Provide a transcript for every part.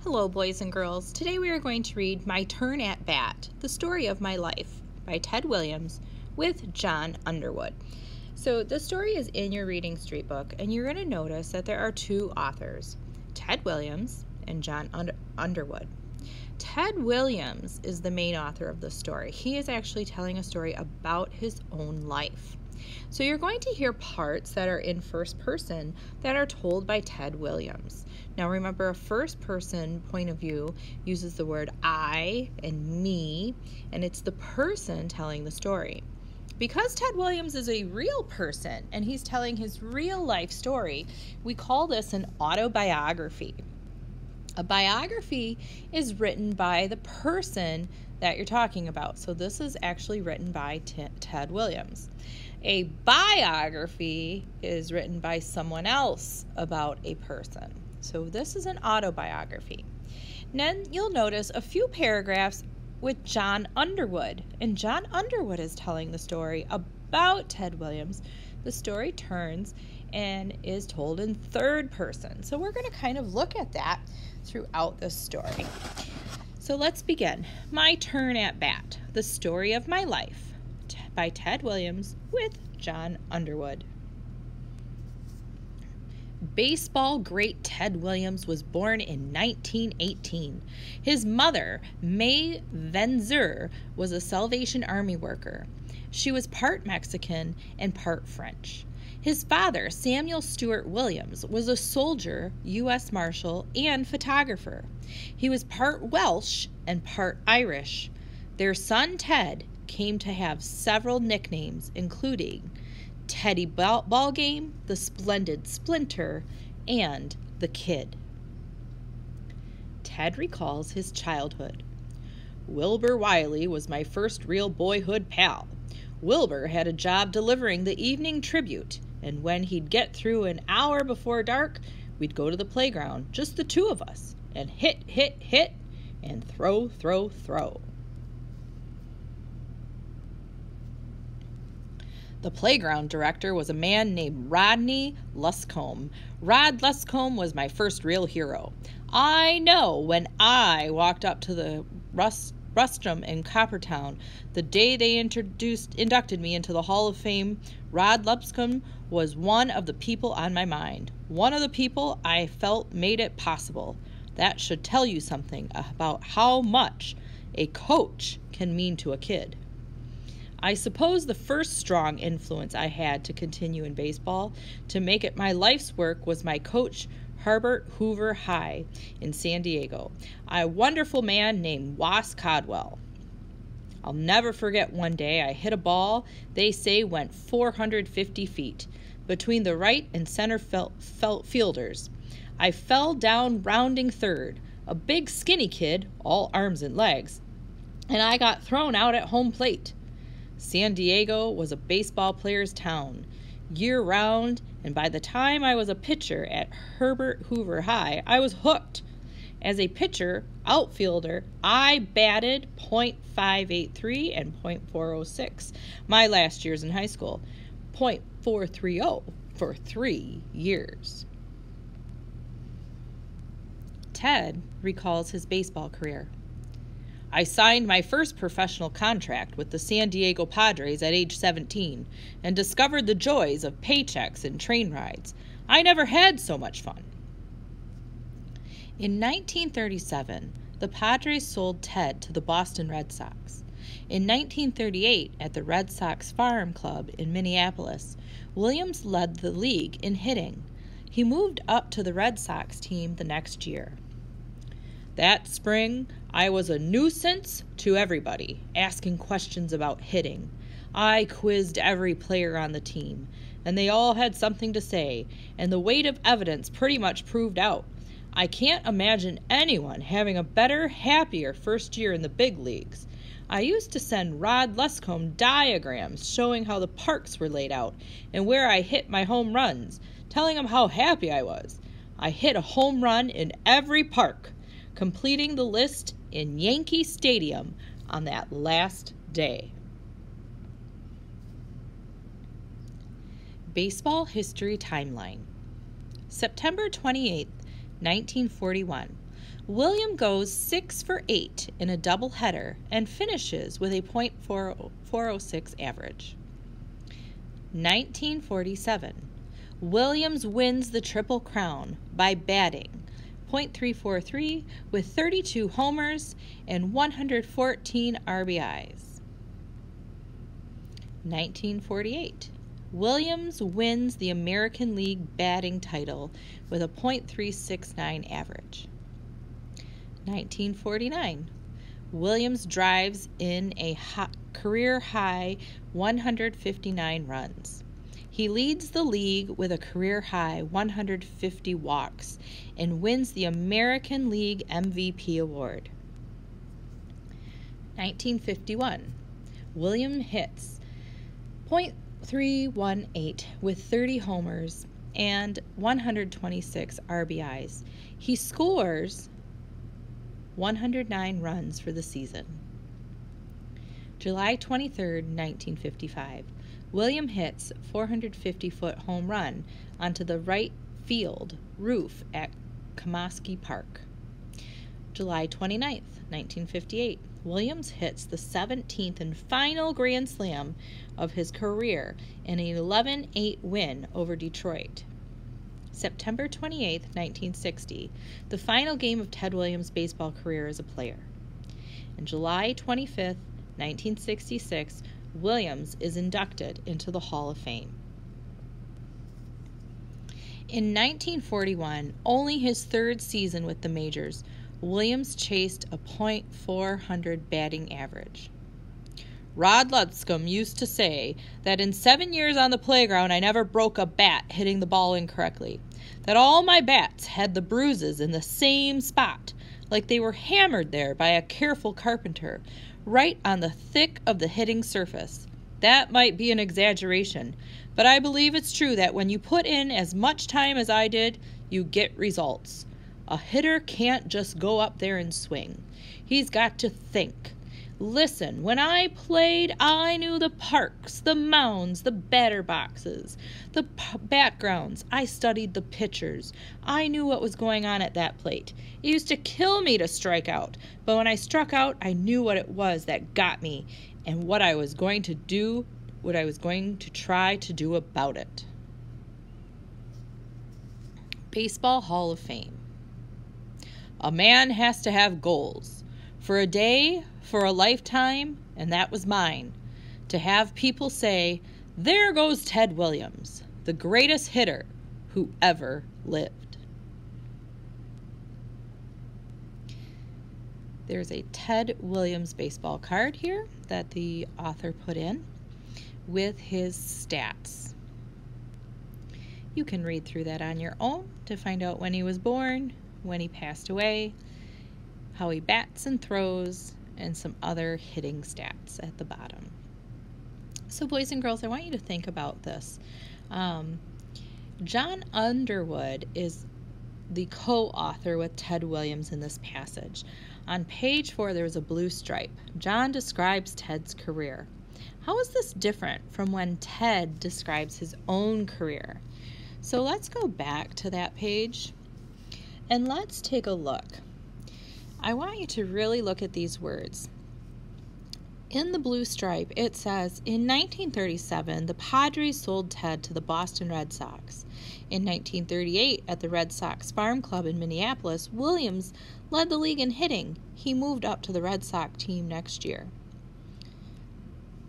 Hello, boys and girls. Today we are going to read My Turn at Bat, The Story of My Life by Ted Williams with John Underwood. So the story is in your reading street book, and you're going to notice that there are two authors, Ted Williams and John Underwood. Ted Williams is the main author of the story. He is actually telling a story about his own life. So you're going to hear parts that are in first person that are told by Ted Williams. Now remember, a first person point of view uses the word I and me, and it's the person telling the story. Because Ted Williams is a real person and he's telling his real life story, we call this an autobiography. A biography is written by the person that you're talking about. So this is actually written by Ted Williams. A biography is written by someone else about a person. So this is an autobiography. And then you'll notice a few paragraphs with John Underwood. And John Underwood is telling the story about Ted Williams. The story turns and is told in third person. So we're going to kind of look at that throughout this story. So let's begin. My Turn at Bat, The Story of My Life by Ted Williams with John Underwood. Baseball great Ted Williams was born in 1918. His mother, May Venzer, was a Salvation Army worker. She was part Mexican and part French. His father, Samuel Stewart Williams, was a soldier, U.S. Marshal, and photographer. He was part Welsh and part Irish. Their son, Ted, came to have several nicknames, including Teddy Ballgame, the Splendid Splinter, and the Kid. Ted recalls his childhood. Wilbur Wiley was my first real boyhood pal. Wilbur had a job delivering the Evening Tribute, and when he'd get through an hour before dark, we'd go to the playground, just the two of us, and hit, and throw. The playground director was a man named Rodney Luscombe. Rod Luscombe was my first real hero. I know when I walked up to the rostrum in Coppertown the day they inducted me into the Hall of Fame, Rod Luscombe was one of the people on my mind. One of the people I felt made it possible. That should tell you something about how much a coach can mean to a kid. I suppose the first strong influence I had to continue in baseball, to make it my life's work, was my coach, Herbert Hoover High in San Diego, a wonderful man named Was Caldwell. I'll never forget one day I hit a ball they say went 450 feet between the right and center fielders. I fell down rounding third, a big skinny kid, all arms and legs, and I got thrown out at home plate. San Diego was a baseball player's town, year-round, and by the time I was a pitcher at Herbert Hoover High, I was hooked. As a pitcher, outfielder, I batted .583 and .406 my last years in high school, .430 for 3 years. Ted recalls his baseball career. I signed my first professional contract with the San Diego Padres at age 17 and discovered the joys of paychecks and train rides. I never had so much fun. In 1937, the Padres sold Ted to the Boston Red Sox. In 1938, at the Red Sox Farm Club in Minneapolis, Williams led the league in hitting. He moved up to the Red Sox team the next year. That spring, I was a nuisance to everybody, asking questions about hitting. I quizzed every player on the team, and they all had something to say, and the weight of evidence pretty much proved out. I can't imagine anyone having a better, happier first year in the big leagues. I used to send Rod Luscombe diagrams showing how the parks were laid out and where I hit my home runs, telling him how happy I was. I hit a home run in every park, completing the list in Yankee Stadium on that last day. Baseball History Timeline. September 28, 1941. William goes 6 for 8 in a doubleheader and finishes with a .406 average. 1947. Williams wins the Triple Crown by batting .343 with 32 homers and 114 RBIs. 1948. Williams wins the American League batting title with a .369 average. 1949. Williams drives in a career-high 159 runs. He leads the league with a career-high 150 walks and wins the American League MVP award. 1951. William hits .318 with 30 homers and 126 RBIs. He scores 109 runs for the season. July 23, 1955. William hits 450-foot home run onto the right field roof at Comiskey Park. July 29, 1958. Williams hits the 17th and final grand slam of his career in an 11-8 win over Detroit. September 28, 1960, the final game of Ted Williams' baseball career as a player. And July 25, 1966, Williams is inducted into the Hall of Fame. In 1941, only his third season with the majors, Williams chased a .400 batting average. Rod Lutcombe used to say that in 7 years on the playground I never broke a bat hitting the ball incorrectly, that all my bats had the bruises in the same spot, like they were hammered there by a careful carpenter, right on the thick of the hitting surface. That might be an exaggeration, but I believe it's true that when you put in as much time as I did, you get results. A hitter can't just go up there and swing. He's got to think. Listen, when I played, I knew the parks, the mounds, the batter boxes, the backgrounds. I studied the pitchers. I knew what was going on at that plate. It used to kill me to strike out, but when I struck out, I knew what it was that got me and what I was going to do, what I was going to try to do about it. Baseball Hall of Fame. A man has to have goals. For a day, for a lifetime, and that was mine. To have people say, "There goes Ted Williams, the greatest hitter who ever lived." There's a Ted Williams baseball card here that the author put in with his stats. You can read through that on your own to find out when he was born, when he passed away, how he bats and throws, and some other hitting stats at the bottom. So boys and girls, I want you to think about this. John Underwood is the co-author with Ted Williams in this passage. On page 4, there was a blue stripe. John describes Ted's career. How is this different from when Ted describes his own career? So let's go back to that page and let's take a look. I want you to really look at these words. In the blue stripe, it says, in 1937, the Padres sold Ted to the Boston Red Sox. In 1938, at the Red Sox Farm Club in Minneapolis, Williams led the league in hitting. He moved up to the Red Sox team next year.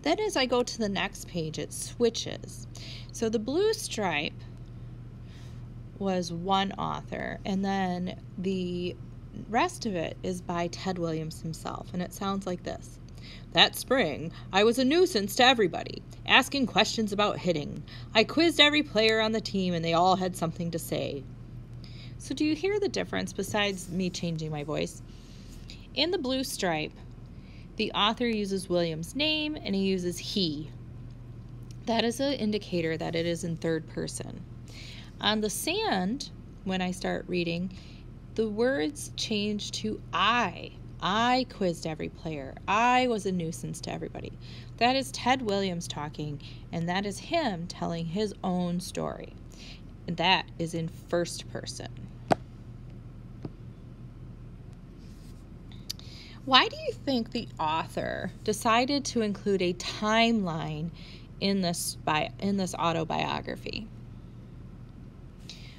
Then as I go to the next page, it switches. So the blue stripe was one author, and then the rest of it is by Ted Williams himself, and it sounds like this. That spring, I was a nuisance to everybody, asking questions about hitting. I quizzed every player on the team, and they all had something to say. So do you hear the difference besides me changing my voice? In the blue stripe, the author uses Williams' name, and he uses he. That is an indicator that it is in third person. On the sand, when I start reading, the words change to I. I quizzed every player. I was a nuisance to everybody. That is Ted Williams talking, and that is him telling his own story. And that is in first person. Why do you think the author decided to include a timeline in this autobiography?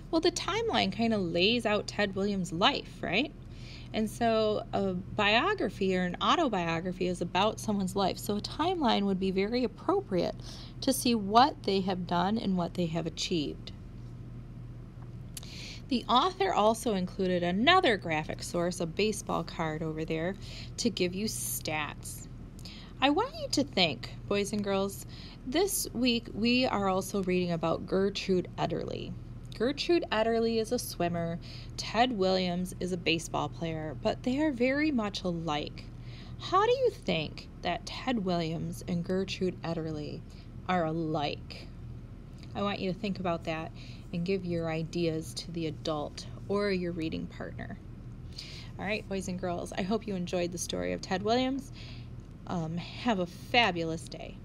Well, the timeline kind of lays out Ted Williams' life, right? And so a biography or an autobiography is about someone's life. So a timeline would be very appropriate to see what they have done and what they have achieved. The author also included another graphic source, a baseball card over there, to give you stats. I want you to think, boys and girls, this week we are also reading about Gertrude Ederle. Gertrude Ederle is a swimmer. Ted Williams is a baseball player, but they are very much alike. How do you think that Ted Williams and Gertrude Ederle are alike? I want you to think about that and give your ideas to the adult or your reading partner. All right, boys and girls, I hope you enjoyed the story of Ted Williams. Have a fabulous day.